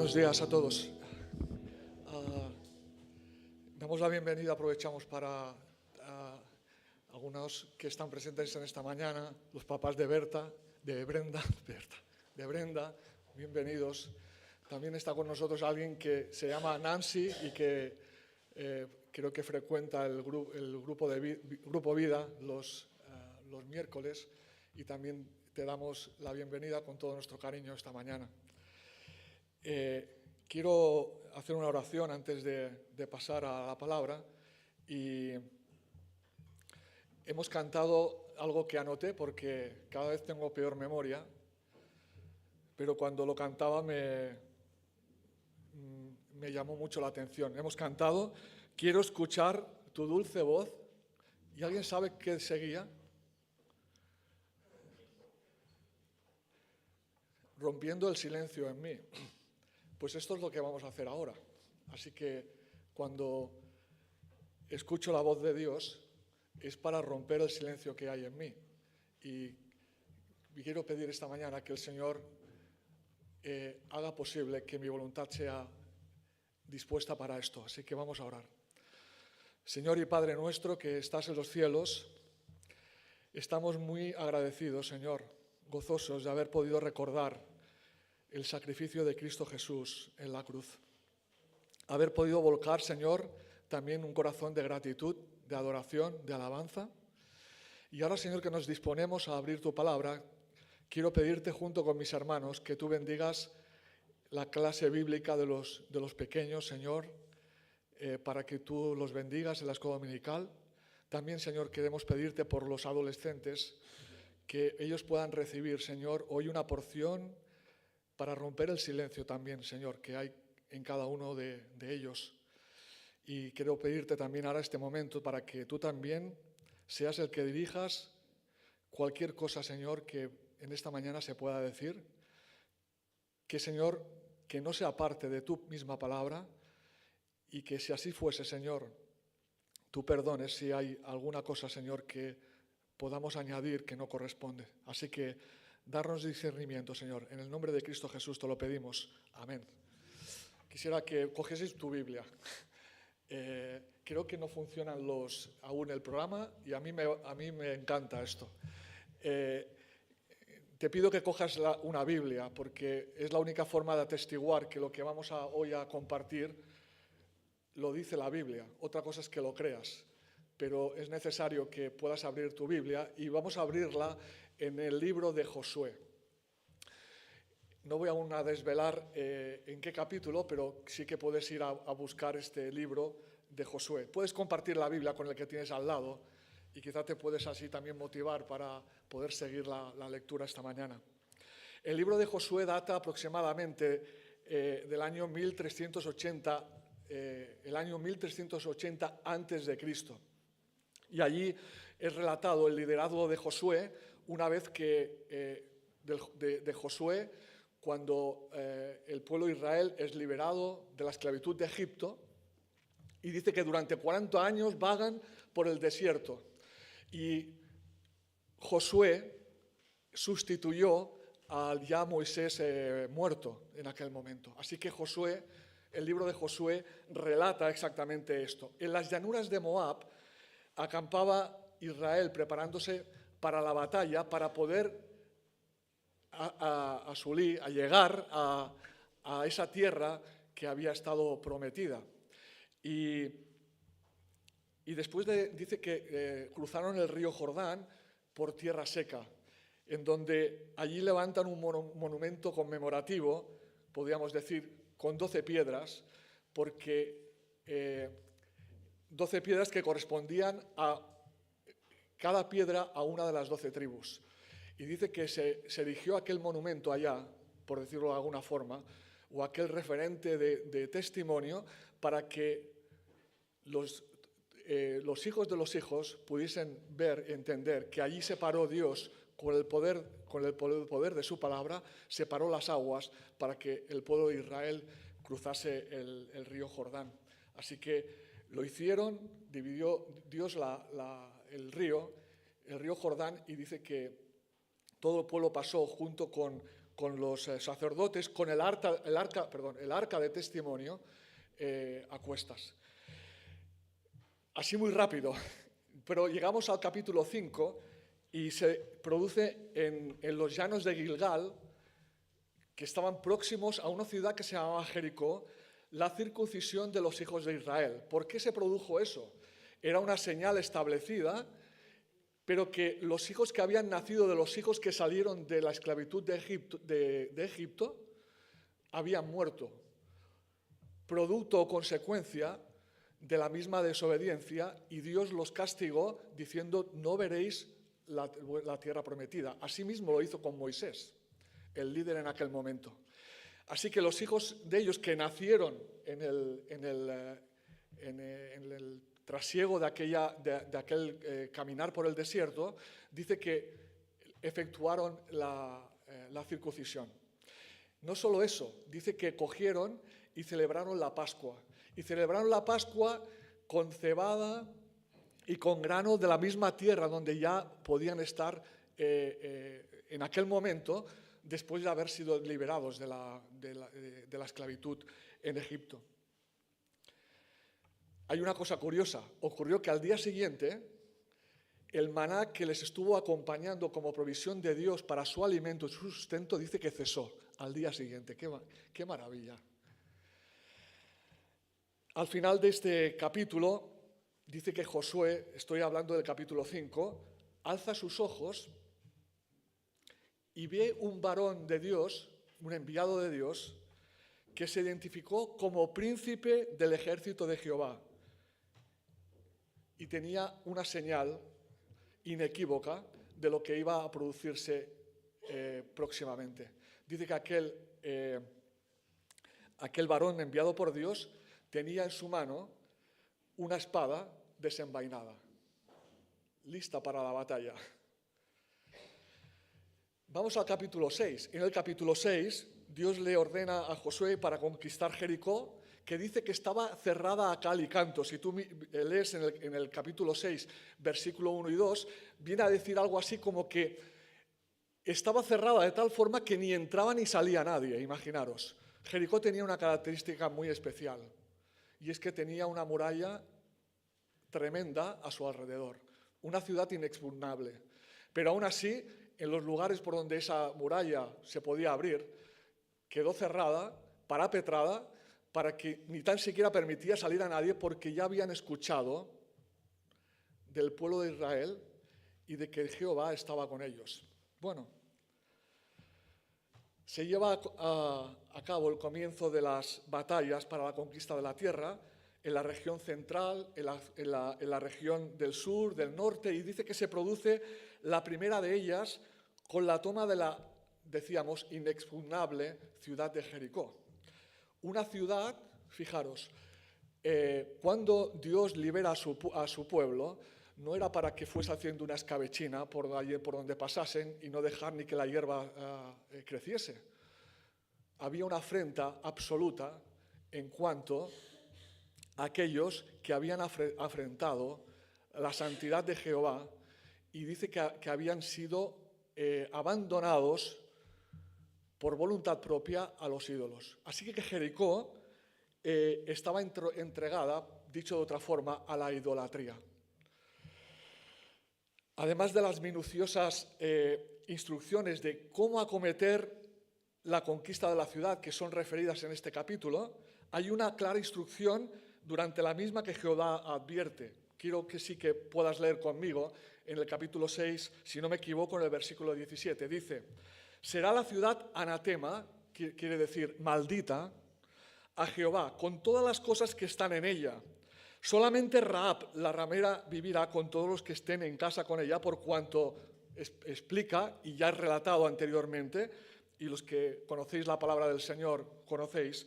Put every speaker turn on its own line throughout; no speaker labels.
Buenos días a todos. Damos la bienvenida, aprovechamos para algunos que están presentes en esta mañana, los papás de Brenda, bienvenidos. También está con nosotros alguien que se llama Nancy y que creo que frecuenta el grupo Vida los miércoles, y también te damos la bienvenida con todo nuestro cariño esta mañana. Quiero hacer una oración antes de pasar a la palabra, y hemos cantado algo que anoté porque cada vez tengo peor memoria, pero cuando lo cantaba me llamó mucho la atención. Hemos cantado "Quiero escuchar tu dulce voz", ¿y alguien sabe qué seguía? Rompiendo el silencio en mí. Pues esto es lo que vamos a hacer ahora. Así que cuando escucho la voz de Dios es para romper el silencio que hay en mí. Y quiero pedir esta mañana que el Señor haga posible que mi voluntad sea dispuesta para esto. Así que vamos a orar. Señor y Padre nuestro que estás en los cielos, estamos muy agradecidos, Señor, gozosos de haber podido recordar el sacrificio de Cristo Jesús en la cruz. Haber podido volcar, Señor, también un corazón de gratitud, de adoración, de alabanza. Y ahora, Señor, que nos disponemos a abrir tu palabra, quiero pedirte junto con mis hermanos que tú bendigas la clase bíblica de los pequeños, Señor, para que tú los bendigas en la escuela dominical. También, Señor, queremos pedirte por los adolescentes, que ellos puedan recibir, Señor, hoy una porción para romper el silencio también, Señor, que hay en cada uno de ellos. Y quiero pedirte también ahora este momento para que tú también seas el que dirijas cualquier cosa, Señor, que en esta mañana se pueda decir. Que, Señor, que no sea parte de tu misma palabra, y que si así fuese, Señor, tú perdones si hay alguna cosa, Señor, que podamos añadir que no corresponde. Así que darnos discernimiento, Señor. En el nombre de Cristo Jesús te lo pedimos. Amén. Quisiera que cogieseis tu Biblia. Creo que no funcionan aún el programa, y a mí me encanta esto. Te pido que cojas una Biblia, porque es la única forma de atestiguar que lo que vamos hoy a compartir lo dice la Biblia. Otra cosa es que lo creas, pero es necesario que puedas abrir tu Biblia, y vamos a abrirla en el libro de Josué. No voy aún a desvelar en qué capítulo, pero sí que puedes ir a buscar este libro de Josué. Puedes compartir la Biblia con el que tienes al lado, y quizá te puedes así también motivar para poder seguir la lectura esta mañana. El libro de Josué data aproximadamente del año 1380, antes de Cristo. Y allí es relatado el liderazgo de Josué una vez que de Josué cuando el pueblo de Israel es liberado de la esclavitud de Egipto, y dice que durante 40 años vagan por el desierto. Y Josué sustituyó al ya Moisés muerto en aquel momento. Así que el libro de Josué relata exactamente esto. En las llanuras de Moab acampaba Israel preparándose para la batalla, para poder llegar a esa tierra que había estado prometida. Y después dice que cruzaron el río Jordán por tierra seca, en donde allí levantan un monumento conmemorativo, podríamos decir, con 12 piedras, porque 12 piedras que correspondían a cada piedra a una de las 12 tribus. Y dice que se erigió aquel monumento allá, por decirlo de alguna forma, o aquel referente de testimonio, para que los hijos de los hijos pudiesen ver, entender que allí separó Dios con el poder de su palabra, separó las aguas para que el pueblo de Israel cruzase el río Jordán. Así que lo hicieron, dividió Dios el río Jordán, y dice que todo el pueblo pasó junto con sacerdotes, con el arca de testimonio a cuestas. Así muy rápido, pero llegamos al capítulo 5 y se produce en los llanos de Gilgal, que estaban próximos a una ciudad que se llamaba Jericó, la circuncisión de los hijos de Israel. ¿Por qué se produjo eso? Era una señal establecida, pero que los hijos que habían nacido de los hijos que salieron de la esclavitud de Egipto habían muerto, producto o consecuencia de la misma desobediencia, y Dios los castigó diciendo: no veréis la tierra prometida. Asimismo lo hizo con Moisés, el líder en aquel momento. Así que los hijos de ellos que nacieron en el trasiego de aquel caminar por el desierto, dice que efectuaron la circuncisión. No solo eso, dice que cogieron y celebraron la Pascua. Y celebraron la Pascua con cebada y con grano de la misma tierra donde ya podían estar en aquel momento, después de haber sido liberados de la esclavitud en Egipto. Hay una cosa curiosa. Ocurrió que al día siguiente, el maná que les estuvo acompañando como provisión de Dios para su alimento y su sustento, dice que cesó al día siguiente. ¡Qué maravilla! Al final de este capítulo, dice que Josué, estoy hablando del capítulo 5, alza sus ojos y ve un varón de Dios, un enviado de Dios, que se identificó como príncipe del ejército de Jehová. Y tenía una señal inequívoca de lo que iba a producirse próximamente. Dice que aquel varón enviado por Dios tenía en su mano una espada desenvainada, lista para la batalla. Vamos al capítulo 6. En el capítulo 6, Dios le ordena a Josué para conquistar Jericó, que dice que estaba cerrada a cal y canto. Si tú lees en el capítulo 6, versículo 1 y 2, viene a decir algo así como que estaba cerrada de tal forma que ni entraba ni salía nadie, imaginaros. Jericó tenía una característica muy especial, y es que tenía una muralla tremenda a su alrededor, una ciudad inexpugnable. Pero aún así, en los lugares por donde esa muralla se podía abrir, quedó cerrada, parapetrada, para que ni tan siquiera permitía salir a nadie, porque ya habían escuchado del pueblo de Israel y de que Jehová estaba con ellos. Bueno, se lleva a cabo el comienzo de las batallas para la conquista de la tierra en la región central, en la región del sur, del norte, y dice que se produce la primera de ellas con la toma de la, decíamos, inexpugnable ciudad de Jericó. Una ciudad, fijaros, cuando Dios libera a su pueblo, no era para que fuese haciendo una escabechina por allí por donde pasasen y no dejar ni que la hierba creciese. Había una afrenta absoluta en cuanto a aquellos que habían afrentado la santidad de Jehová, y dice que habían sido abandonados por voluntad propia a los ídolos. Así que Jericó estaba entregada, dicho de otra forma, a la idolatría. Además de las minuciosas instrucciones de cómo acometer la conquista de la ciudad, que son referidas en este capítulo, hay una clara instrucción durante la misma que Jehová advierte. Quiero que sí que puedas leer conmigo en el capítulo 6, si no me equivoco, en el versículo 17. Dice: será la ciudad anatema, quiere decir maldita, a Jehová, con todas las cosas que están en ella. Solamente Rahab, la ramera, vivirá con todos los que estén en casa con ella, por cuanto explica, y ya he relatado anteriormente, y los que conocéis la palabra del Señor conocéis,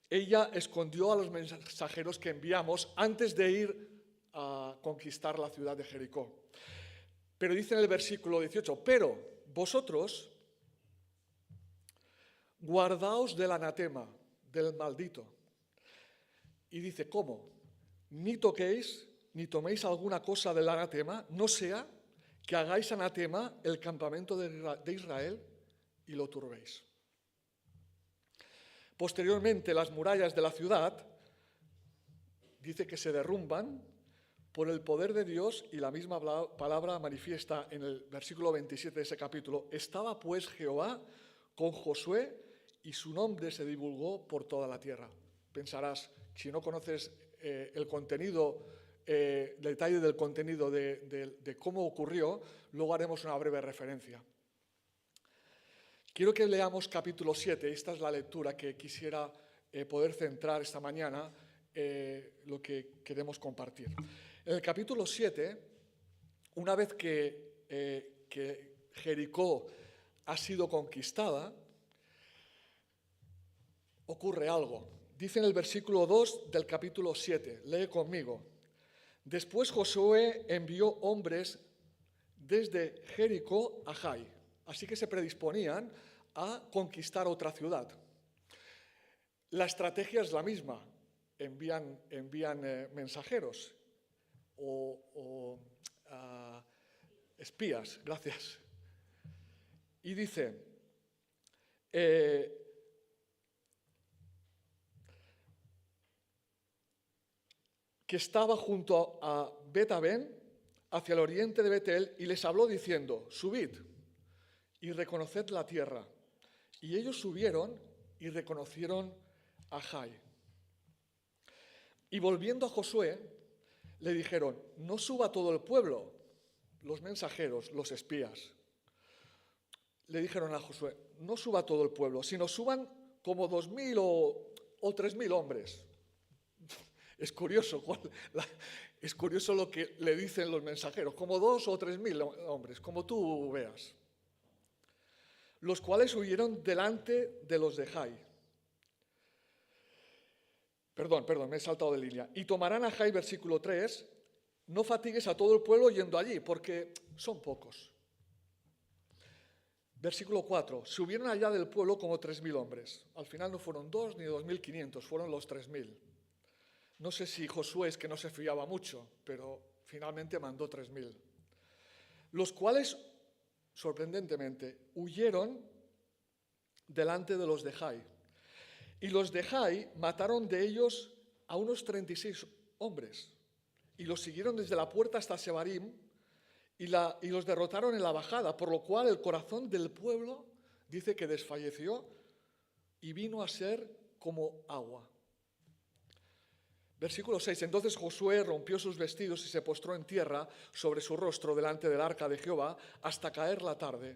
ella escondió a los mensajeros que enviamos antes de ir a conquistar la ciudad de Jericó. Pero dice en el versículo 18, pero vosotros guardaos del anatema, del maldito. Y dice, ¿cómo? Ni toquéis, ni toméis alguna cosa del anatema, no sea que hagáis anatema el campamento de Israel y lo turbéis. Posteriormente, las murallas de la ciudad, dice que se derrumban por el poder de Dios, y la misma palabra manifiesta en el versículo 27 de ese capítulo. Estaba pues Jehová con Josué y su nombre se divulgó por toda la tierra. Pensarás, si no conoces el contenido, detalle del contenido de cómo ocurrió, luego haremos una breve referencia. Quiero que leamos capítulo 7, esta es la lectura que quisiera poder centrar esta mañana, lo que queremos compartir. En el capítulo 7, una vez que Jericó ha sido conquistada, ocurre algo. Dice en el versículo 2 del capítulo 7, lee conmigo. Después Josué envió hombres desde Jericó a Jai, así que se predisponían a conquistar otra ciudad. La estrategia es la misma, envían mensajeros o espías, gracias. Y dice, que estaba junto a Bet-Aven, hacia el oriente de Betel, y les habló diciendo, subid y reconoced la tierra. Y ellos subieron y reconocieron a Jai. Y volviendo a Josué, le dijeron, no suba todo el pueblo, los mensajeros, los espías. Le dijeron a Josué, no suba todo el pueblo, sino suban como 2.000 o 3.000 hombres. Es curioso lo que le dicen los mensajeros, como 2.000 o 3.000 hombres, como tú veas. Los cuales huyeron delante de los de Jai. Perdón, me he saltado de línea. Y tomarán a Jai, versículo 3, no fatigues a todo el pueblo yendo allí, porque son pocos. Versículo 4, subieron allá del pueblo como 3.000 hombres. Al final no fueron 2 ni 2.500, fueron los 3.000. No sé si Josué es que no se fiaba mucho, pero finalmente mandó 3.000. Los cuales, sorprendentemente, huyeron delante de los de Jai. Y los de Jai mataron de ellos a unos 36 hombres. Y los siguieron desde la puerta hasta Sebarim y los derrotaron en la bajada, por lo cual el corazón del pueblo dice que desfalleció y vino a ser como agua. Versículo 6. Entonces Josué rompió sus vestidos y se postró en tierra sobre su rostro delante del arca de Jehová hasta caer la tarde.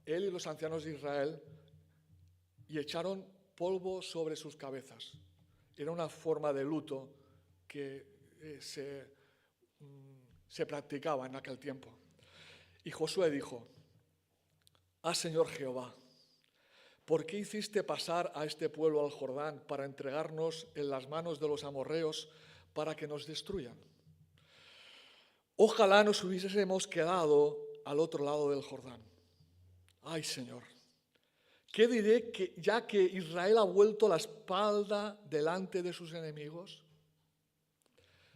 Él y los ancianos de Israel, y echaron polvo sobre sus cabezas. Era una forma de luto que se practicaba en aquel tiempo. Y Josué dijo, Señor Jehová, ¿por qué hiciste pasar a este pueblo al Jordán para entregarnos en las manos de los amorreos para que nos destruyan? Ojalá nos hubiésemos quedado al otro lado del Jordán. Ay, Señor, ¿qué diré ya que Israel ha vuelto la espalda delante de sus enemigos?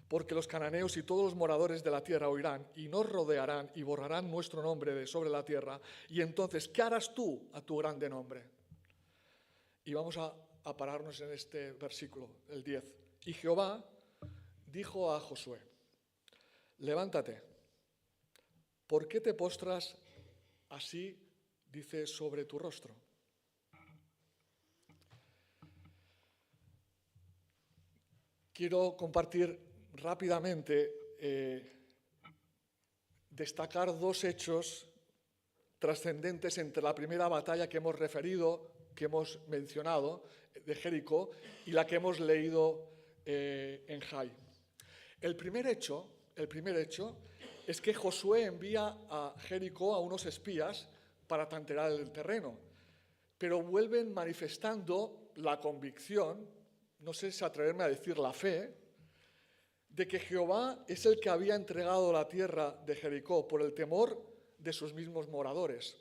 Porque los cananeos y todos los moradores de la tierra oirán y nos rodearán y borrarán nuestro nombre de sobre la tierra. Y entonces, ¿qué harás tú a tu grande nombre? Y vamos a pararnos en este versículo, el 10. Y Jehová dijo a Josué, levántate, ¿por qué te postras así, dice, sobre tu rostro? Quiero compartir rápidamente, destacar dos hechos trascendentes entre la primera batalla que hemos referido, que hemos mencionado, de Jericó, y la que hemos leído en Jai. El primer hecho es que Josué envía a Jericó a unos espías para tantear el terreno, pero vuelven manifestando la convicción, no sé si atreverme a decir la fe, de que Jehová es el que había entregado la tierra de Jericó por el temor de sus mismos moradores.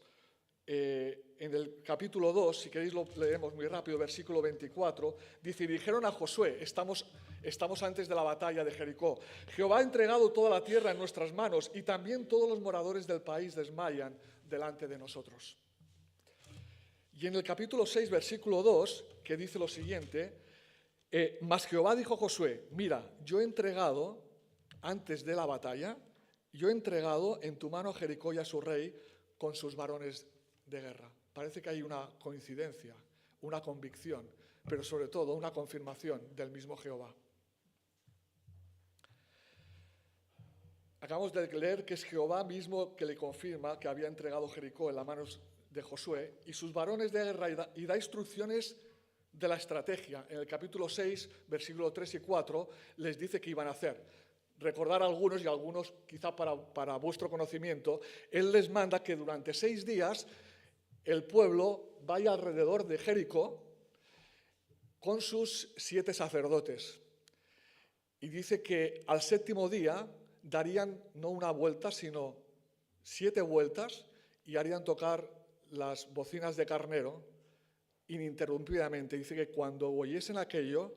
En el capítulo 2, si queréis lo leemos muy rápido, versículo 24, dice, y dijeron a Josué, estamos antes de la batalla de Jericó, Jehová ha entregado toda la tierra en nuestras manos y también todos los moradores del país desmayan delante de nosotros. Y en el capítulo 6, versículo 2, que dice lo siguiente, mas Jehová dijo a Josué, mira, yo he entregado, antes de la batalla, yo he entregado en tu mano a Jericó y a su rey con sus varones de guerra. Parece que hay una coincidencia, una convicción, pero sobre todo una confirmación del mismo Jehová. Acabamos de leer que es Jehová mismo que le confirma que había entregado Jericó en las manos de Josué y sus varones de guerra y da instrucciones de la estrategia. En el capítulo 6, versículos 3 y 4, les dice qué iban a hacer. Recordar algunos y algunos quizá para vuestro conocimiento, él les manda que durante 6 días el pueblo vaya alrededor de Jericó con sus 7 sacerdotes. Y dice que al 7º día darían no una vuelta, sino 7 vueltas y harían tocar las bocinas de carnero ininterrumpidamente. Dice que cuando oyesen aquello,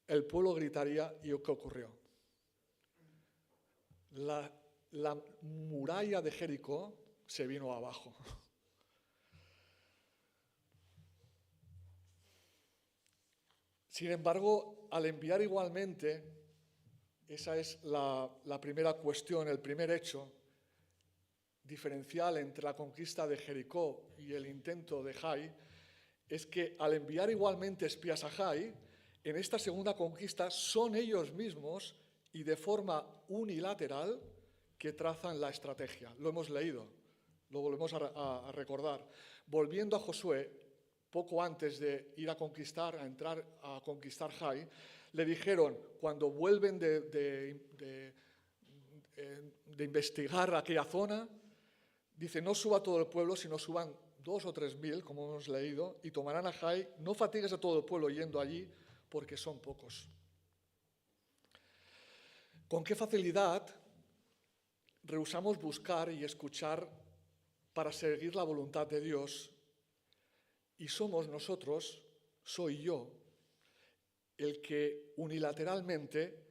el pueblo gritaría. ¿Y qué ocurrió? La muralla de Jericó se vino abajo. Sin embargo, al enviar igualmente, esa es la primera cuestión, el primer hecho diferencial entre la conquista de Jericó y el intento de Jai, es que al enviar igualmente espías a Jai, en esta segunda conquista son ellos mismos y de forma unilateral que trazan la estrategia. Lo hemos leído, lo volvemos a recordar. Volviendo a Josué, poco antes de ir a conquistar, a entrar a conquistar Jai, le dijeron, cuando vuelven de investigar aquella zona, dice, no suba todo el pueblo, sino suban 2 o 3 mil, como hemos leído, y tomarán a Jai, no fatigues a todo el pueblo yendo allí, porque son pocos. ¿Con qué facilidad rehusamos buscar y escuchar para seguir la voluntad de Dios? Y somos nosotros, soy yo, el que unilateralmente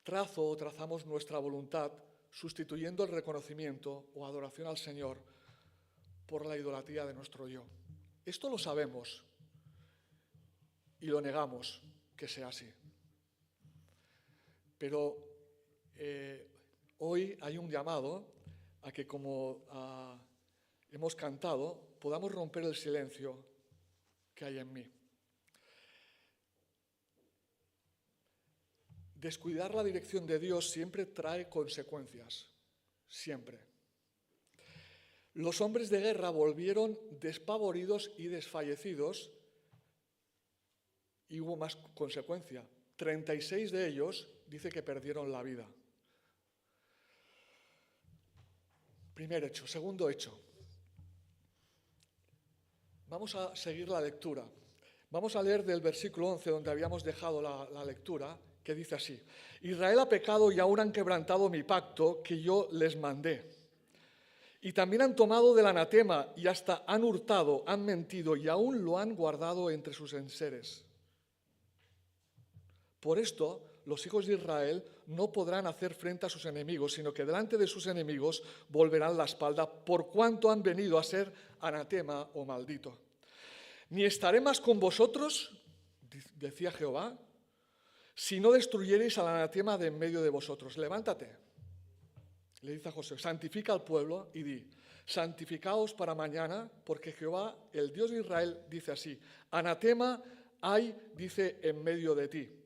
trazamos nuestra voluntad sustituyendo el reconocimiento o adoración al Señor por la idolatría de nuestro yo. Esto lo sabemos y lo negamos que sea así. Pero hoy hay un llamado a que, como hemos cantado, podamos romper el silencio que hay en mí. Descuidar la dirección de Dios siempre trae consecuencias, siempre. Los hombres de guerra volvieron despavoridos y desfallecidos y hubo más consecuencia. 36 de ellos dice que perdieron la vida. Primer hecho. Segundo hecho. Vamos a seguir la lectura. Vamos a leer del versículo 11, donde habíamos dejado la lectura, que dice así: Israel ha pecado y aún han quebrantado mi pacto que yo les mandé. Y también han tomado del anatema y hasta han hurtado, han mentido y aún lo han guardado entre sus enseres. Por esto, los hijos de Israel no podrán hacer frente a sus enemigos, sino que delante de sus enemigos volverán la espalda, por cuanto han venido a ser anatema o maldito. Ni estaré más con vosotros, decía Jehová, si no destruyereis al anatema de en medio de vosotros. Levántate, le dice a Josué, santifica al pueblo y di, santificaos para mañana, porque Jehová, el Dios de Israel, dice así, anatema hay, dice, en medio de ti.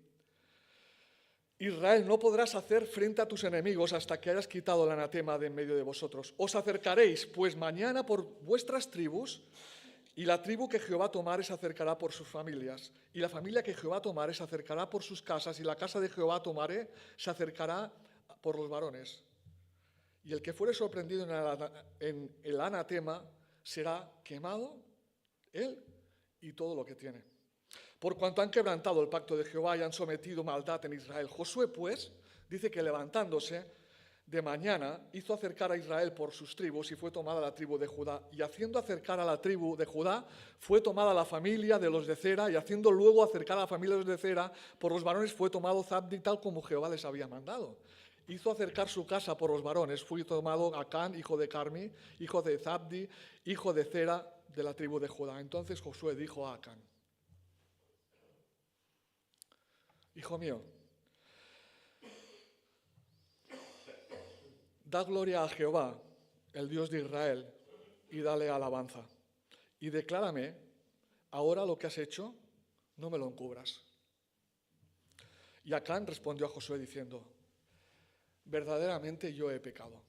Israel, no podrás hacer frente a tus enemigos hasta que hayas quitado el anatema de en medio de vosotros. Os acercaréis, pues mañana por vuestras tribus, y la tribu que Jehová tomare se acercará por sus familias, y la familia que Jehová tomare se acercará por sus casas, y la casa de Jehová tomare se acercará por los varones. Y el que fuere sorprendido en el anatema será quemado, él y todo lo que tiene. Por cuanto han quebrantado el pacto de Jehová y han sometido maldad en Israel. Josué, pues, dice que levantándose de mañana hizo acercar a Israel por sus tribus y fue tomada la tribu de Judá. Y haciendo acercar a la tribu de Judá, fue tomada la familia de los de Zera, y haciendo luego acercar a la familia de los de Zera, por los varones fue tomado Zabdi, tal como Jehová les había mandado. Hizo acercar su casa por los varones, fue tomado Acán, hijo de Carmi, hijo de Zabdi, hijo de Zera, de la tribu de Judá. Entonces Josué dijo a Acán: Hijo mío, da gloria a Jehová, el Dios de Israel, y dale alabanza. Y declárame ahora lo que has hecho, no me lo encubras. Y Acán respondió a Josué diciendo: verdaderamente yo he pecado.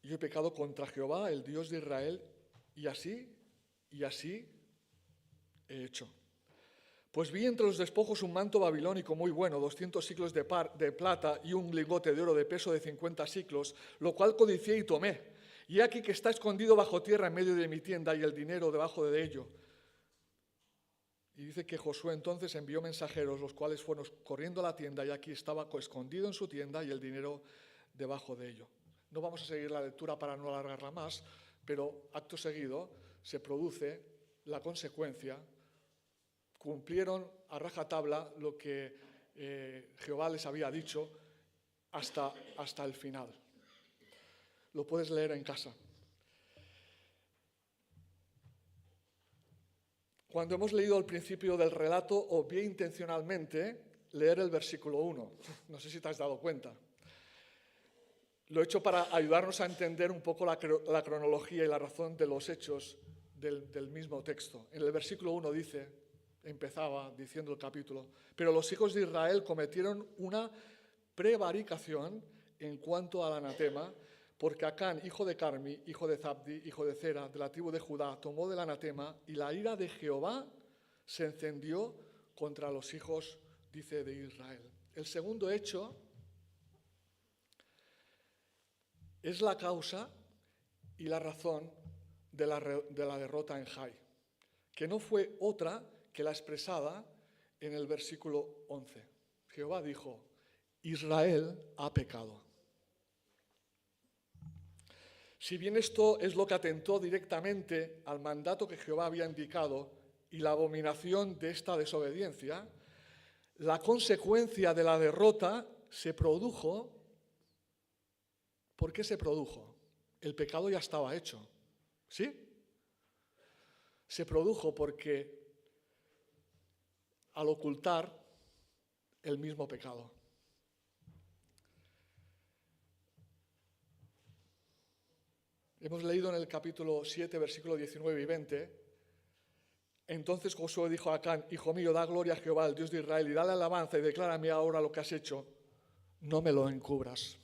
Yo he pecado contra Jehová, el Dios de Israel, y así he hecho. Pues vi entre los despojos un manto babilónico muy bueno, 200 siclos de plata y un lingote de oro de peso de 50 siclos, lo cual codicié y tomé. Y aquí que está escondido bajo tierra en medio de mi tienda y el dinero debajo de ello. Y dice que Josué entonces envió mensajeros, los cuales fueron corriendo a la tienda y aquí estaba escondido en su tienda y el dinero debajo de ello. No vamos a seguir la lectura para no alargarla más, pero acto seguido se produce la consecuencia. Cumplieron a rajatabla lo que Jehová les había dicho hasta el final. Lo puedes leer en casa. Cuando hemos leído al principio del relato, obvié intencionalmente leer el versículo 1. No sé si te has dado cuenta. Lo he hecho para ayudarnos a entender un poco la cronología y la razón de los hechos del mismo texto. En el versículo 1 empezaba diciendo el capítulo: pero los hijos de Israel cometieron una prevaricación en cuanto al anatema, porque Acán, hijo de Carmi, hijo de Zabdi, hijo de Zera, de la tribu de Judá, tomó del anatema, y la ira de Jehová se encendió contra los hijos, dice, de Israel. El segundo hecho es la causa y la razón de la derrota en Jai, que no fue otra que la expresada en el versículo 11. Jehová dijo: Israel ha pecado. Si bien esto es lo que atentó directamente al mandato que Jehová había indicado y la abominación de esta desobediencia, la consecuencia de la derrota se produjo. ¿Por qué se produjo? El pecado ya estaba hecho, ¿sí? Se produjo porque al ocultar el mismo pecado. Hemos leído en el capítulo 7, versículo 19 y 20. Entonces Josué dijo a Acán: Hijo mío, da gloria a Jehová, el Dios de Israel, y dale alabanza y declárame ahora lo que has hecho, no me lo encubras.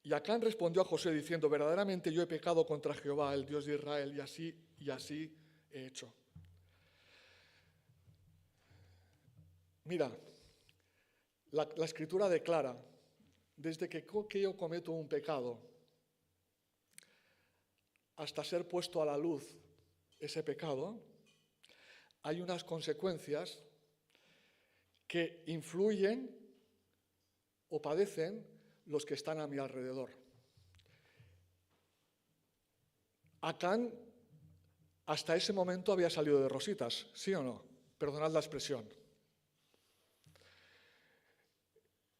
Y Acán respondió a Josué diciendo: verdaderamente yo he pecado contra Jehová, el Dios de Israel, y así he hecho. Mira, la Escritura declara: desde que yo cometo un pecado hasta ser puesto a la luz ese pecado, hay unas consecuencias que influyen o padecen los que están a mi alrededor. Acán hasta ese momento había salido de rositas, ¿sí o no? Perdonad la expresión.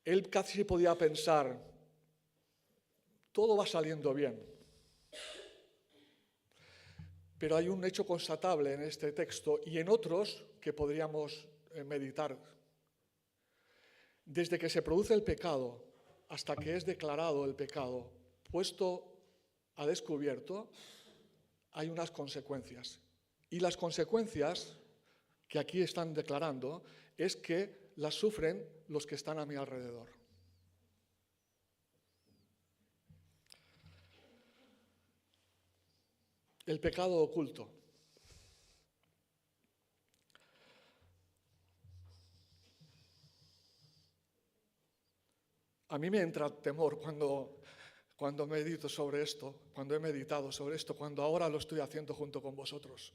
Él casi podía pensar: todo va saliendo bien. Pero hay un hecho constatable en este texto y en otros que podríamos meditar. Desde que se produce el pecado hasta que es declarado el pecado, puesto a descubierto, hay unas consecuencias. Y las consecuencias que aquí están declarando es que las sufren los que están a mi alrededor. El pecado oculto. A mí me entra temor cuando medito sobre esto, cuando he meditado sobre esto, cuando ahora lo estoy haciendo junto con vosotros.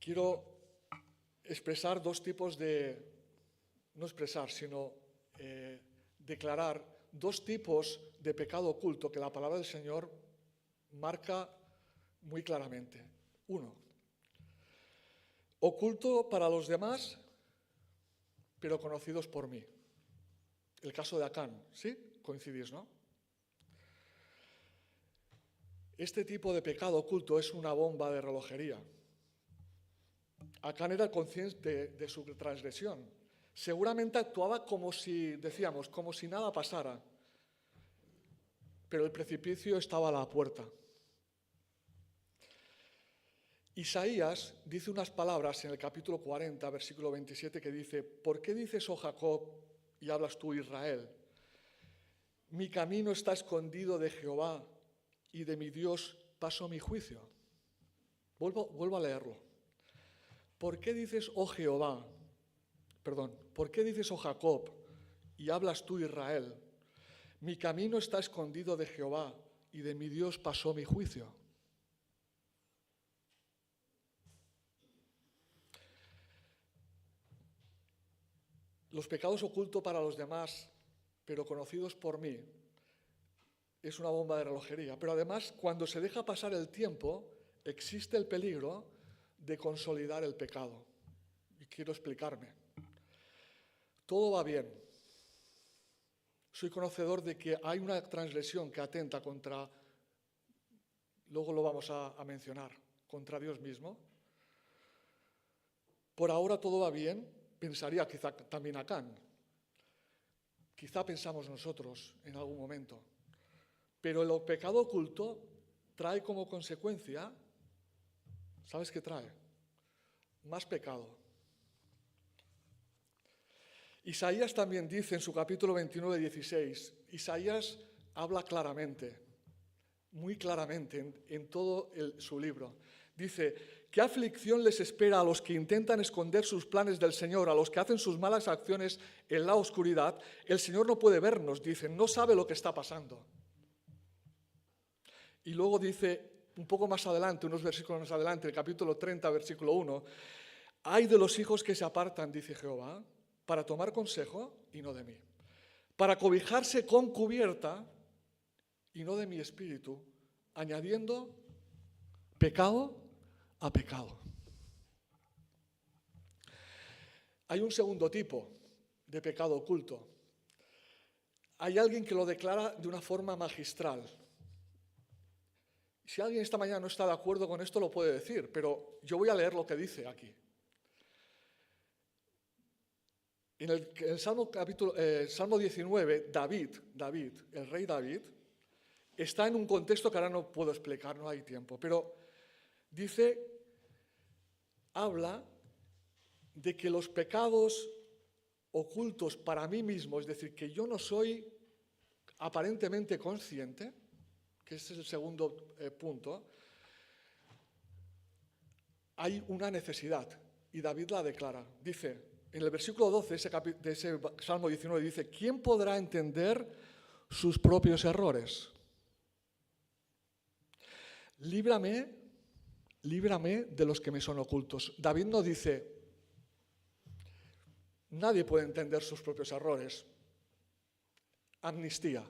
Quiero expresar dos tipos no expresar, sino declarar dos tipos de pecado oculto que la palabra del Señor marca muy claramente. Uno, oculto para los demás, pero conocidos por mí. El caso de Acán, ¿sí? Coincidís, ¿no? Este tipo de pecado oculto es una bomba de relojería. Acán era consciente de su transgresión. Seguramente actuaba como si, decíamos, como si nada pasara. Pero el precipicio estaba a la puerta. Isaías dice unas palabras en el capítulo 40, versículo 27, que dice: ¿por qué dices, oh Jacob, y hablas tú, Israel? Mi camino está escondido de Jehová, y de mi Dios paso mi juicio. Vuelvo a leerlo. ¿Por qué dices, oh Jehová? ¿Por qué dices, oh Jacob, y hablas tú, Israel? Mi camino está escondido de Jehová, y de mi Dios pasó mi juicio. Los pecados ocultos para los demás, pero conocidos por mí, es una bomba de relojería. Pero además, cuando se deja pasar el tiempo, existe el peligro de consolidar el pecado. Y quiero explicarme. Todo va bien. Soy conocedor de que hay una transgresión que atenta contra, luego lo vamos a mencionar, contra Dios mismo. Por ahora todo va bien, pensaría quizá también Acán. Quizá pensamos nosotros en algún momento. Pero el pecado oculto trae como consecuencia, ¿sabes qué trae? Más pecado. Isaías también dice en su capítulo 29, 16, Isaías habla claramente, muy claramente en todo su libro. Dice: ¿qué aflicción les espera a los que intentan esconder sus planes del Señor, a los que hacen sus malas acciones en la oscuridad? El Señor no puede vernos, dice, no sabe lo que está pasando. Y luego dice, un poco más adelante, unos versículos más adelante, el capítulo 30, versículo 1, ay de los hijos que se apartan, dice Jehová, para tomar consejo y no de mí, para cobijarse con cubierta y no de mi espíritu, añadiendo pecado a pecado. Hay un segundo tipo de pecado oculto. Hay alguien que lo declara de una forma magistral. Si alguien esta mañana no está de acuerdo con esto, lo puede decir, pero yo voy a leer lo que dice aquí. En el Salmo 19, David, el rey David, está en un contexto que ahora no puedo explicar, no hay tiempo, pero habla de que los pecados ocultos para mí mismo, es decir, que yo no soy aparentemente consciente, que ese es el segundo punto, hay una necesidad, y David la declara. Dice, en el versículo 12 de ese Salmo 19, dice: ¿quién podrá entender sus propios errores? Líbrame de los que me son ocultos. David no dice, nadie puede entender sus propios errores. Amnistía.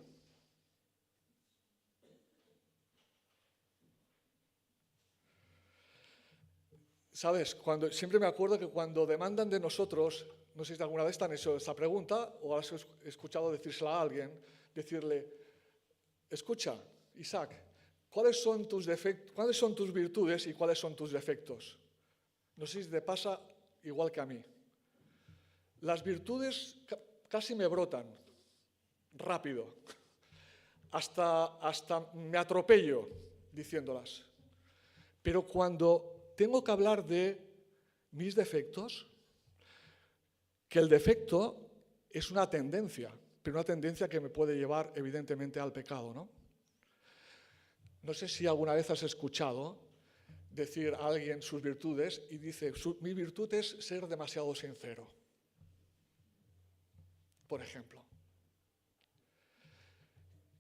¿Sabes? Siempre me acuerdo que cuando demandan de nosotros, no sé si alguna vez te han hecho esta pregunta o has escuchado decírsela a alguien, decirle: escucha, Isaac, ¿cuáles son tus virtudes y cuáles son tus defectos? No sé si te pasa igual que a mí. Las virtudes casi me brotan rápido, hasta me atropello diciéndolas. Pero cuando tengo que hablar de mis defectos, que el defecto es una tendencia, pero una tendencia que me puede llevar evidentemente al pecado, ¿no? No sé si alguna vez has escuchado decir a alguien sus virtudes y dice: mi virtud es ser demasiado sincero, por ejemplo.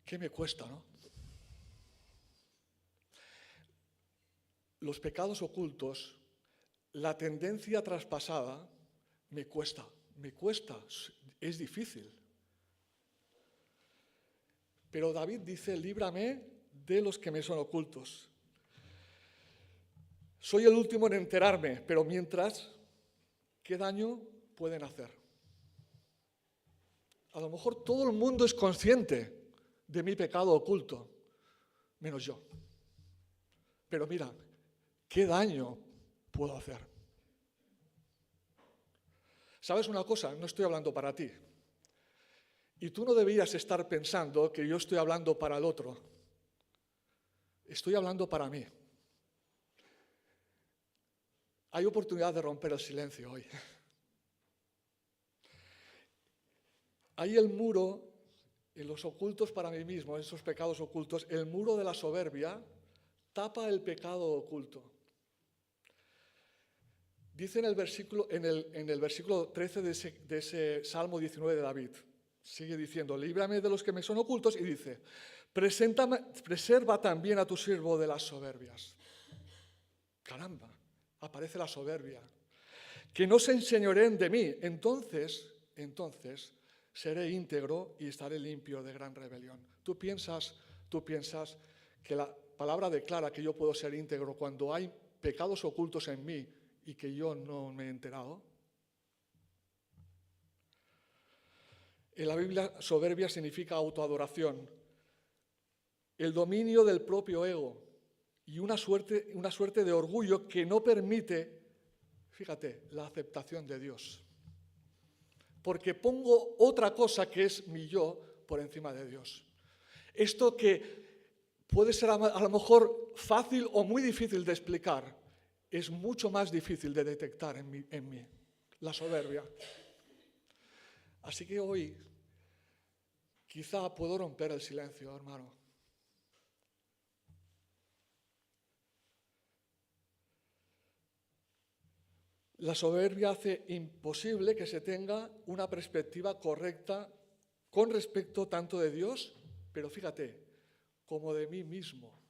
¿Qué me cuesta, no? Los pecados ocultos, la tendencia traspasada, me cuesta, es difícil. Pero David dice: líbrame de los que me son ocultos. Soy el último en enterarme, pero mientras, ¿qué daño pueden hacer? A lo mejor todo el mundo es consciente de mi pecado oculto, menos yo. Pero mira, ¿qué daño puedo hacer? ¿Sabes una cosa? No estoy hablando para ti. Y tú no deberías estar pensando que yo estoy hablando para el otro. Estoy hablando para mí. Hay oportunidad de romper el silencio hoy. Hay el muro, en los ocultos para mí mismo, esos pecados ocultos, el muro de la soberbia tapa el pecado oculto. Dice en el versículo 13 de ese Salmo 19 de David, sigue diciendo, líbrame de los que me son ocultos, y dice, preserva también a tu siervo de las soberbias. Caramba, aparece la soberbia. Que no se enseñoreen de mí, entonces seré íntegro y estaré limpio de gran rebelión. ¿Tú piensas que la palabra declara que yo puedo ser íntegro cuando hay pecados ocultos en mí y que yo no me he enterado? En la Biblia, soberbia significa autoadoración, el dominio del propio ego y una suerte de orgullo que no permite, fíjate, la aceptación de Dios. Porque pongo otra cosa que es mi yo por encima de Dios. Esto que puede ser a lo mejor fácil o muy difícil de explicar, es mucho más difícil de detectar en mí, la soberbia. Así que hoy quizá puedo romper el silencio, hermano. La soberbia hace imposible que se tenga una perspectiva correcta con respecto tanto de Dios, pero fíjate, como de mí mismo.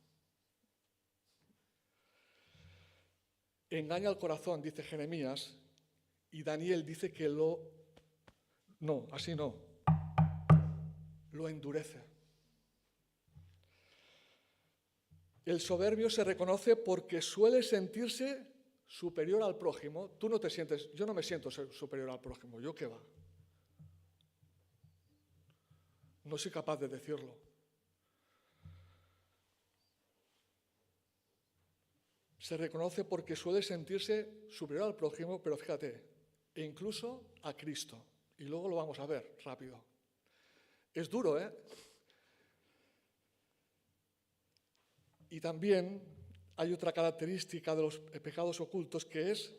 Engaña al corazón, dice Jeremías, y Daniel dice que lo endurece. El soberbio se reconoce porque suele sentirse superior al prójimo. Yo no me siento superior al prójimo, ¿yo qué va? No soy capaz de decirlo. Se reconoce porque suele sentirse superior al prójimo, pero fíjate, e incluso a Cristo. Y luego lo vamos a ver rápido. Es duro, ¿eh? Y también hay otra característica de los pecados ocultos que es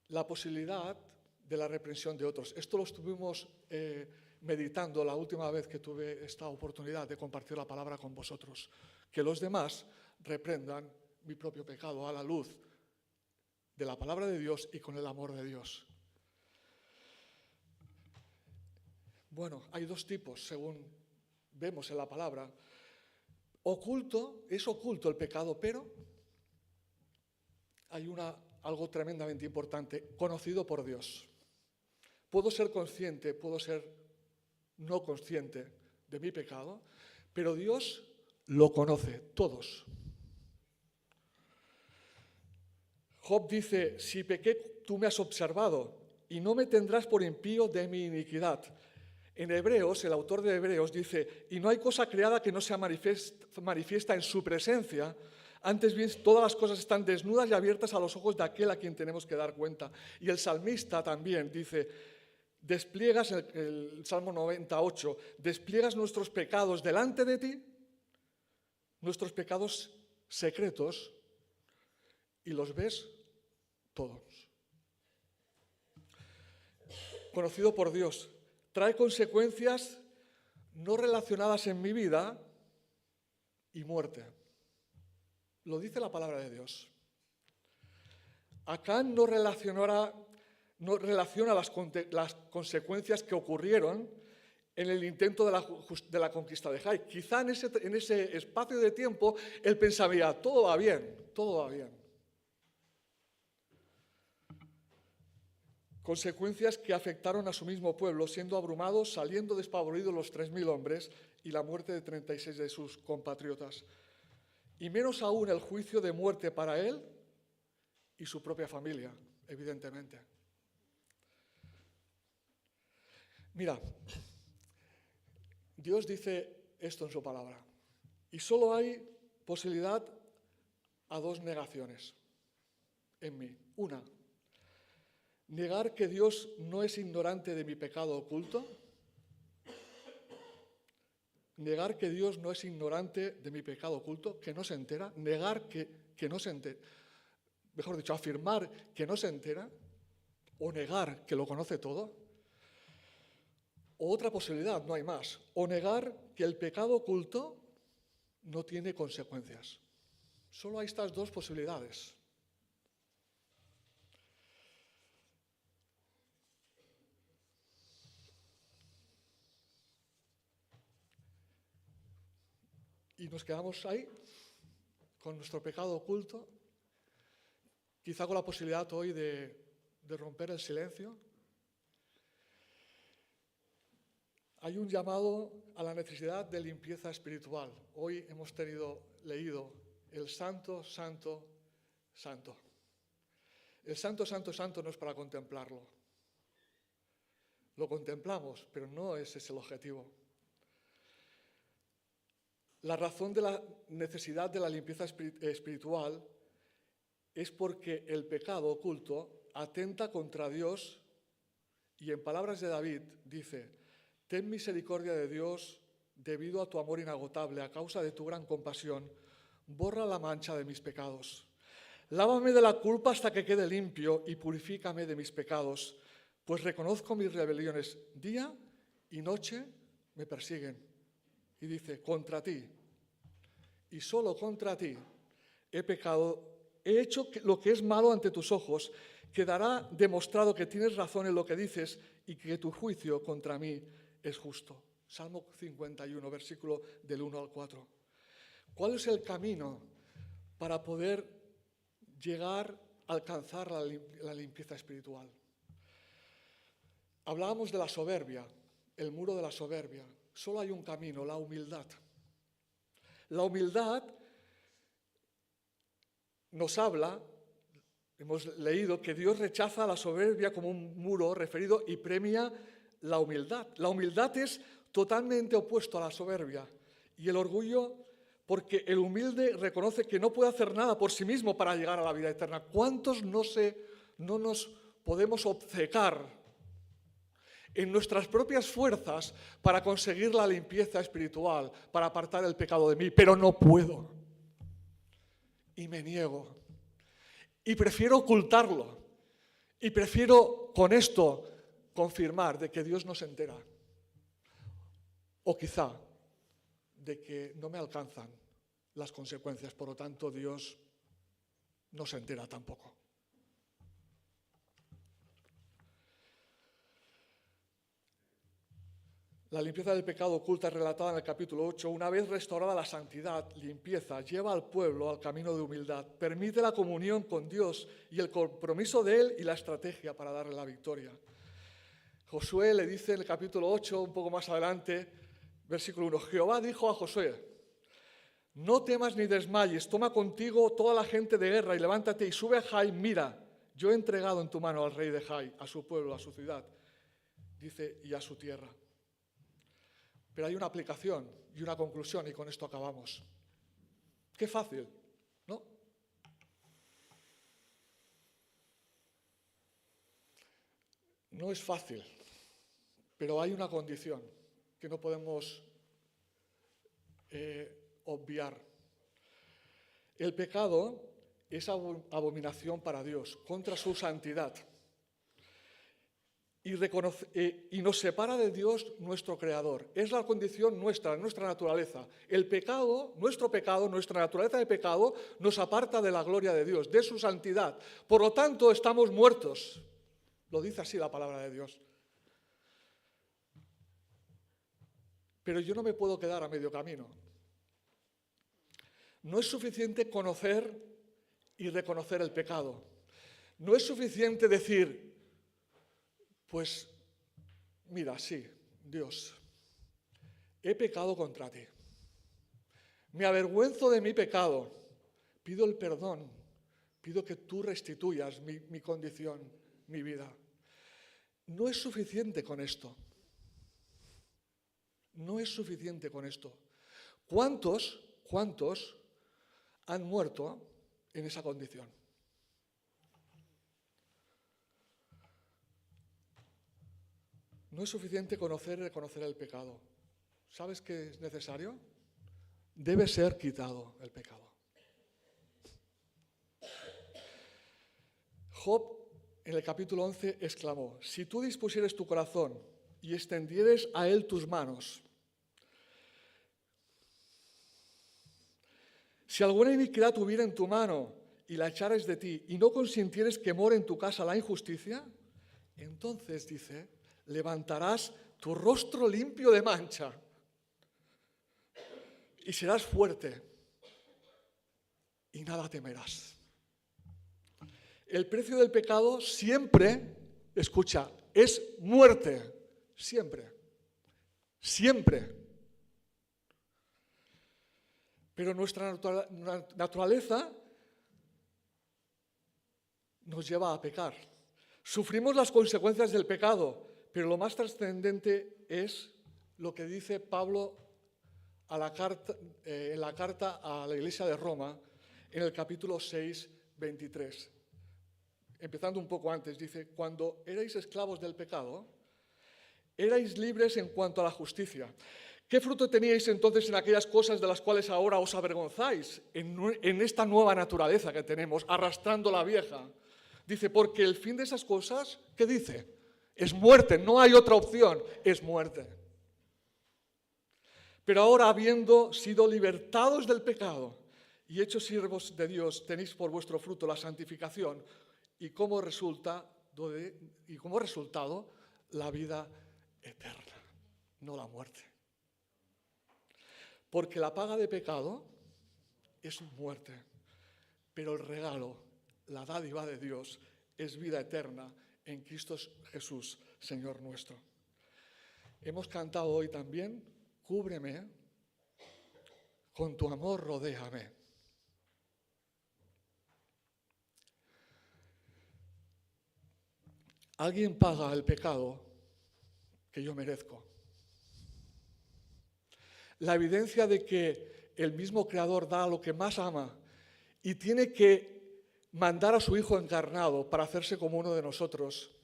la posibilidad de la reprensión de otros. Esto lo estuvimos meditando la última vez que tuve esta oportunidad de compartir la palabra con vosotros. Que los demás reprendan mi propio pecado a la luz de la palabra de Dios y con el amor de Dios. Bueno, hay dos tipos, según vemos en la palabra. Es oculto el pecado, pero hay algo tremendamente importante, conocido por Dios. Puedo ser consciente, puedo ser no consciente de mi pecado, pero Dios lo conoce, todos. Job dice, si pequé, tú me has observado y no me tendrás por impío de mi iniquidad. En Hebreos, el autor de Hebreos dice, y no hay cosa creada que no sea manifiesta en su presencia, antes bien todas las cosas están desnudas y abiertas a los ojos de aquel a quien tenemos que dar cuenta. Y el salmista también dice, despliegas, el Salmo 98, despliegas nuestros pecados delante de ti, nuestros pecados secretos, y los ves todos. Conocido por Dios, trae consecuencias no relacionadas en mi vida y muerte. Lo dice la palabra de Dios. Acán no relaciona las consecuencias que ocurrieron en el intento de la conquista de Jai. Quizá en ese espacio de tiempo él pensaría, todo va bien, todo va bien. Consecuencias que afectaron a su mismo pueblo, siendo abrumados, saliendo despavoridos los 3.000 hombres y la muerte de 36 de sus compatriotas. Y menos aún el juicio de muerte para él y su propia familia, evidentemente. Mira, Dios dice esto en su palabra. Y solo hay posibilidad a dos negaciones en mí. Una, negar que Dios no es ignorante de mi pecado oculto. Negar que Dios no es ignorante de mi pecado oculto, que no se entera. Negar que no se entera. Mejor dicho, afirmar que no se entera. O negar que lo conoce todo. O otra posibilidad, no hay más. O negar que el pecado oculto no tiene consecuencias. Solo hay estas dos posibilidades. Y nos quedamos ahí, con nuestro pecado oculto, quizá con la posibilidad hoy de romper el silencio. Hay un llamado a la necesidad de limpieza espiritual. Hoy hemos leído el Santo, Santo, Santo. El Santo, Santo, Santo no es para contemplarlo. Lo contemplamos, pero no ese es el objetivo. La razón de la necesidad de la limpieza espiritual es porque el pecado oculto atenta contra Dios y en palabras de David dice: ten misericordia de Dios debido a tu amor inagotable, a causa de tu gran compasión, borra la mancha de mis pecados. Lávame de la culpa hasta que quede limpio y purifícame de mis pecados, pues reconozco mis rebeliones. Día y noche me persiguen. Y dice: contra ti, y solo contra ti, he pecado, he hecho lo que es malo ante tus ojos. Quedará demostrado que tienes razón en lo que dices y que tu juicio contra mí es justo. Salmo 51, versículo del 1 al 4. ¿Cuál es el camino para poder llegar a alcanzar la limpieza espiritual? Hablábamos de la soberbia, el muro de la soberbia. Solo hay un camino, la humildad. La humildad nos habla, hemos leído que Dios rechaza la soberbia como un muro referido y premia la humildad. La humildad es totalmente opuesto a la soberbia y el orgullo, porque el humilde reconoce que no puede hacer nada por sí mismo para llegar a la vida eterna. ¿Cuántos no nos podemos obcecar en nuestras propias fuerzas para conseguir la limpieza espiritual, para apartar el pecado de mí? Pero no puedo. Y me niego. Y prefiero ocultarlo. Y prefiero con esto confirmar de que Dios no se entera. O quizá de que no me alcanzan las consecuencias, por lo tanto Dios no se entera tampoco. La limpieza del pecado oculta es relatada en el capítulo 8. Una vez restaurada la santidad, limpieza, lleva al pueblo al camino de humildad, permite la comunión con Dios y el compromiso de Él y la estrategia para darle la victoria. Josué le dice en el capítulo 8, un poco más adelante, versículo 1, Jehová dijo a Josué: no temas ni desmayes, toma contigo toda la gente de guerra y levántate y sube a Jai. Mira, yo he entregado en tu mano al rey de Jai, a su pueblo, a su ciudad, dice, y a su tierra. Pero hay una aplicación y una conclusión, y con esto acabamos. Qué fácil, ¿no? No es fácil, pero hay una condición que no podemos obviar. El pecado es abominación para Dios, contra su santidad. Y nos separa de Dios, nuestro Creador. Es la condición nuestra naturaleza. El pecado, nuestra naturaleza de pecado, nos aparta de la gloria de Dios, de su santidad. Por lo tanto, estamos muertos. Lo dice así la palabra de Dios. Pero yo no me puedo quedar a medio camino. No es suficiente conocer y reconocer el pecado. No es suficiente decir: pues mira, sí, Dios, he pecado contra ti. Me avergüenzo de mi pecado. Pido el perdón. Pido que tú restituyas mi condición, mi vida. No es suficiente con esto. No es suficiente con esto. ¿Cuántos han muerto en esa condición? No es suficiente conocer y reconocer el pecado. ¿Sabes qué es necesario? Debe ser quitado el pecado. Job, en el capítulo 11, exclamó: si tú dispusieres tu corazón y extendieres a él tus manos, si alguna iniquidad tuviera en tu mano y la echares de ti y no consintieres que more en tu casa la injusticia, entonces, dice, levantarás tu rostro limpio de mancha y serás fuerte y nada temerás. El precio del pecado siempre, escucha, es muerte. Siempre. Siempre. Pero nuestra naturaleza nos lleva a pecar. Sufrimos las consecuencias del pecado, pero lo más trascendente es lo que dice Pablo en la carta a la Iglesia de Roma, en el capítulo 6, 23. Empezando un poco antes, dice: cuando erais esclavos del pecado, erais libres en cuanto a la justicia. ¿Qué fruto teníais entonces en aquellas cosas de las cuales ahora os avergonzáis? En esta nueva naturaleza que tenemos, arrastrando la vieja. Dice, porque el fin de esas cosas, ¿qué dice? Es muerte, no hay otra opción, es muerte. Pero ahora, habiendo sido libertados del pecado y hechos siervos de Dios, tenéis por vuestro fruto la santificación y como resultado la vida eterna, no la muerte. Porque la paga de pecado es muerte, pero el regalo, la dádiva de Dios, es vida eterna en Cristo Jesús, Señor nuestro. Hemos cantado hoy también: cúbreme, con tu amor rodéame. Alguien paga el pecado que yo merezco. La evidencia de que el mismo Creador da lo que más ama y tiene que mandar a su Hijo encarnado para hacerse como uno de nosotros,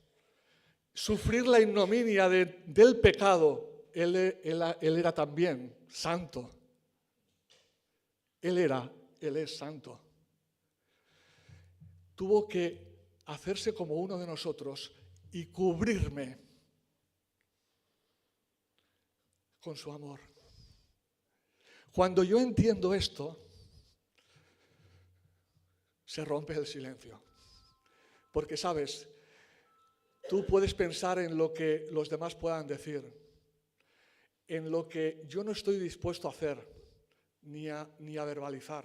sufrir la ignominia del pecado. Él era también santo. Él es santo. Tuvo que hacerse como uno de nosotros y cubrirme con su amor. Cuando yo entiendo esto, se rompe el silencio. Porque, ¿sabes? Tú puedes pensar en lo que los demás puedan decir, en lo que yo no estoy dispuesto a hacer, ni a verbalizar,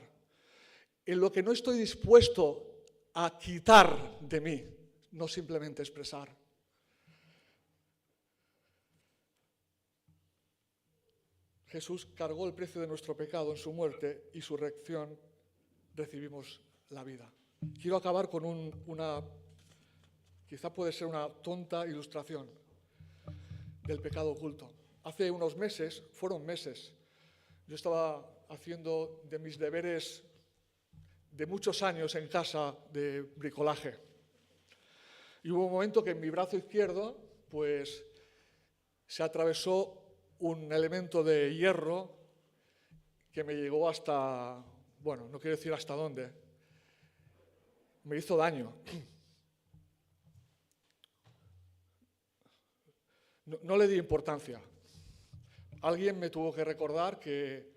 en lo que no estoy dispuesto a quitar de mí, no simplemente expresar. Jesús cargó el precio de nuestro pecado en su muerte y su resurrección recibimos la vida. Quiero acabar con quizá puede ser una tonta ilustración del pecado oculto. Hace unos meses, fueron meses, yo estaba haciendo de mis deberes de muchos años en casa de bricolaje. Y hubo un momento que en mi brazo izquierdo, pues, se atravesó un elemento de hierro que me llegó hasta, bueno, no quiero decir hasta dónde, me hizo daño. No le di importancia. Alguien me tuvo que recordar que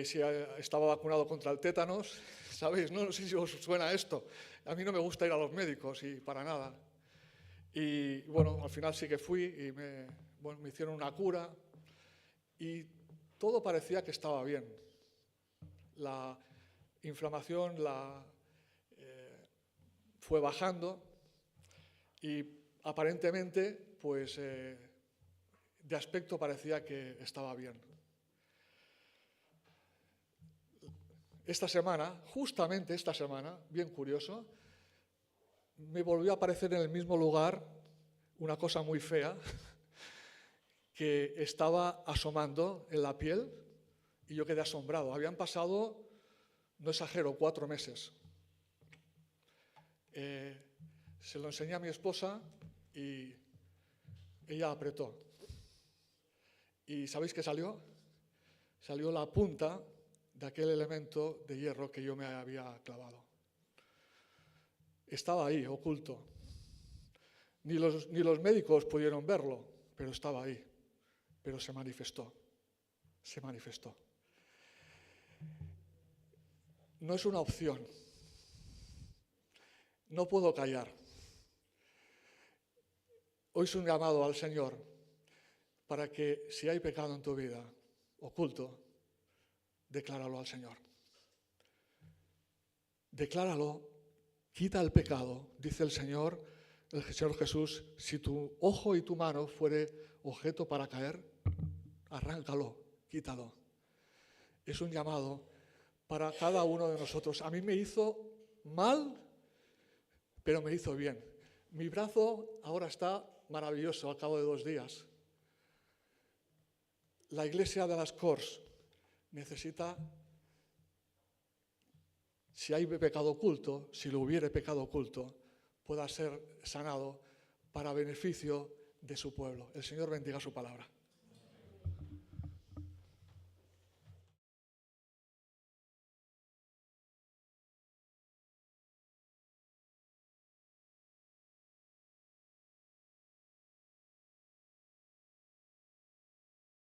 si estaba vacunado contra el tétanos, ¿sabéis? No sé si os suena esto. A mí no me gusta ir a los médicos y para nada. Y bueno, al final sí que fui y me hicieron una cura y todo parecía que estaba bien. La inflamación fue bajando y aparentemente, pues, de aspecto parecía que estaba bien. Esta semana, justamente esta semana, bien curioso, me volvió a aparecer en el mismo lugar una cosa muy fea, que estaba asomando en la piel y yo quedé asombrado. Habían pasado, no exagero, 4 meses. Se lo enseñé a mi esposa y ella apretó. ¿Y sabéis qué salió? Salió la punta de aquel elemento de hierro que yo me había clavado. Estaba ahí, oculto. Ni los médicos pudieron verlo, pero estaba ahí. Pero se manifestó. Se manifestó. No es una opción. No puedo callar. Hoy es un llamado al Señor para que si hay pecado en tu vida oculto, decláralo al Señor. Decláralo, quita el pecado, dice el Señor Jesús, si tu ojo y tu mano fuere objeto para caer, arráncalo, quítalo. Es un llamado para cada uno de nosotros. A mí me hizo mal, pero me hizo bien. Mi brazo ahora está maravilloso al cabo de 2 días. La iglesia de las Corts necesita, si hay pecado oculto, si lo hubiere pecado oculto, pueda ser sanado para beneficio de su pueblo. El Señor bendiga su palabra.